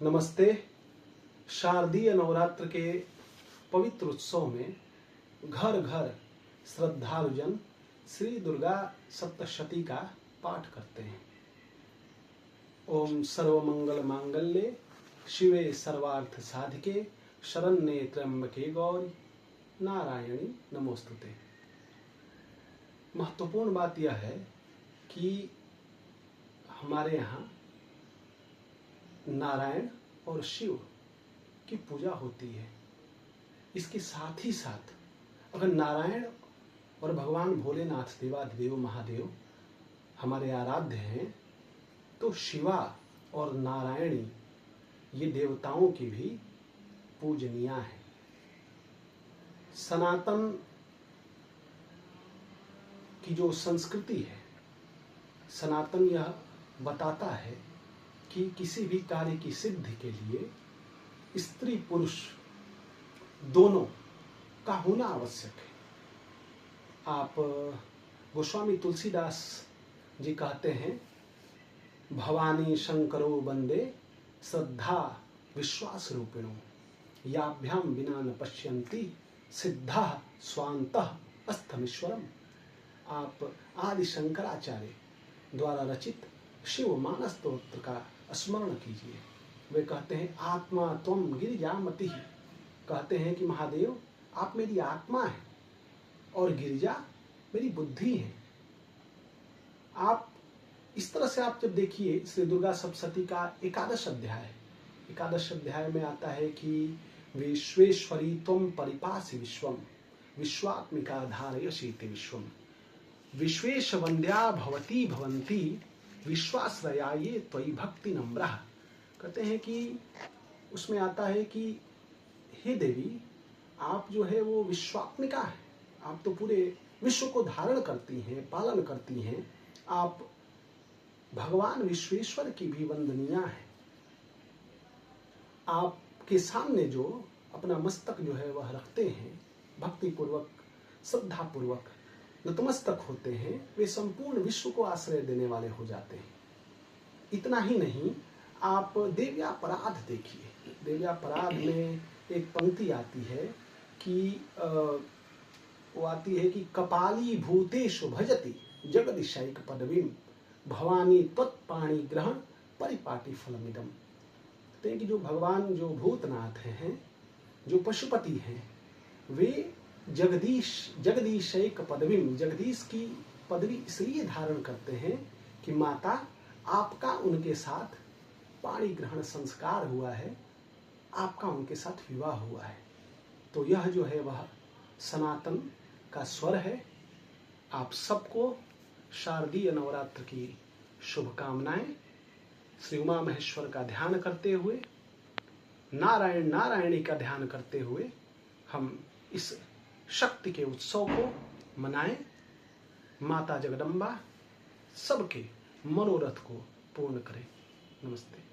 नमस्ते। शारदीय नवरात्र के पवित्र उत्सव में घर घर श्रद्धालुजन श्री दुर्गा सप्तशती का पाठ करते हैं। ओम सर्वमंगल मांगल्ये शिवे सर्वार्थ साधिके शरण्ये त्र्यंबके गौरी नारायणी नमोस्तुते। महत्वपूर्ण बात यह है कि हमारे यहाँ नारायण और शिव की पूजा होती है। इसके साथ ही साथ अगर नारायण और भगवान भोलेनाथ देवाधिदेव महादेव हमारे आराध्य हैं, तो शिवा और नारायणी ये देवताओं की भी पूजनीया है। सनातन की जो संस्कृति है, सनातन यह बताता है कि किसी भी कार्य की सिद्धि के लिए स्त्री पुरुष दोनों का होना आवश्यक है। आप गोस्वामी तुलसीदास जी कहते हैं, भवानी शंकरो वंदे श्रद्धा विश्वास रूपिणो याभ्याम विना न पश्यन्ति सिद्धा स्वांतः अस्थमीश्वरम। आप आदि शंकराचार्य द्वारा रचित शिव मानस स्तोत्र का स्मरण कीजिए। वे कहते हैं, आत्मा त्वम गिरिजामति। कहते हैं कि महादेव आप मेरी आत्मा है और गिरिजा मेरी बुद्धि है। आप इस तरह से आप जब देखिए श्री दुर्गा सप्तशती का एकादश अध्याय में आता है कि विश्वेश्वरी त्वम परिपासि विश्वम विश्वात्मिका धारयसीति विश्वम विश्वेश वंद्या भवती भवंती विश्वाश्रयाये त्वयि भक्ति नम्रः। कहते हैं कि उसमें आता है कि हे देवी, आप जो है वो विश्वात्मिका है। आप तो पूरे विश्व को धारण करती हैं, पालन करती हैं। आप भगवान विश्वेश्वर की भी वंदनीया है। आपके सामने जो अपना मस्तक जो है वह रखते हैं, भक्ति पूर्वक श्रद्धा पूर्वक नतमस्तक होते हैं, वे संपूर्ण विश्व को आश्रय देने वाले हो जाते हैं। इतना ही नहीं, आप देव्यापराध देखिए। देव्यापराध में एक पंक्ति आती है कि वो आती है कि कपाली भूतेषु भजति जगदीशैक पदवीम भवानी त्वत्पाणि ग्रहण परिपाटी फलमिदम। कहते हैं कि जो भगवान जो भूतनाथ हैं, जो पशुपति हैं, वे जगदीशैक पदवीम, जगदीश की पदवी इसलिए धारण करते हैं कि माता आपका उनके साथ पाणी ग्रहण संस्कार हुआ है, आपका उनके साथ विवाह हुआ है। तो यह जो है वह सनातन का स्वर है। आप सबको शारदीय नवरात्र की शुभकामनाएं। श्री उमा महेश्वर का ध्यान करते हुए, नारायण नारायणी का ध्यान करते हुए हम इस शक्ति के उत्सव को मनाएं। माता जगदम्बा सबके मनोरथ को पूर्ण करें। नमस्ते।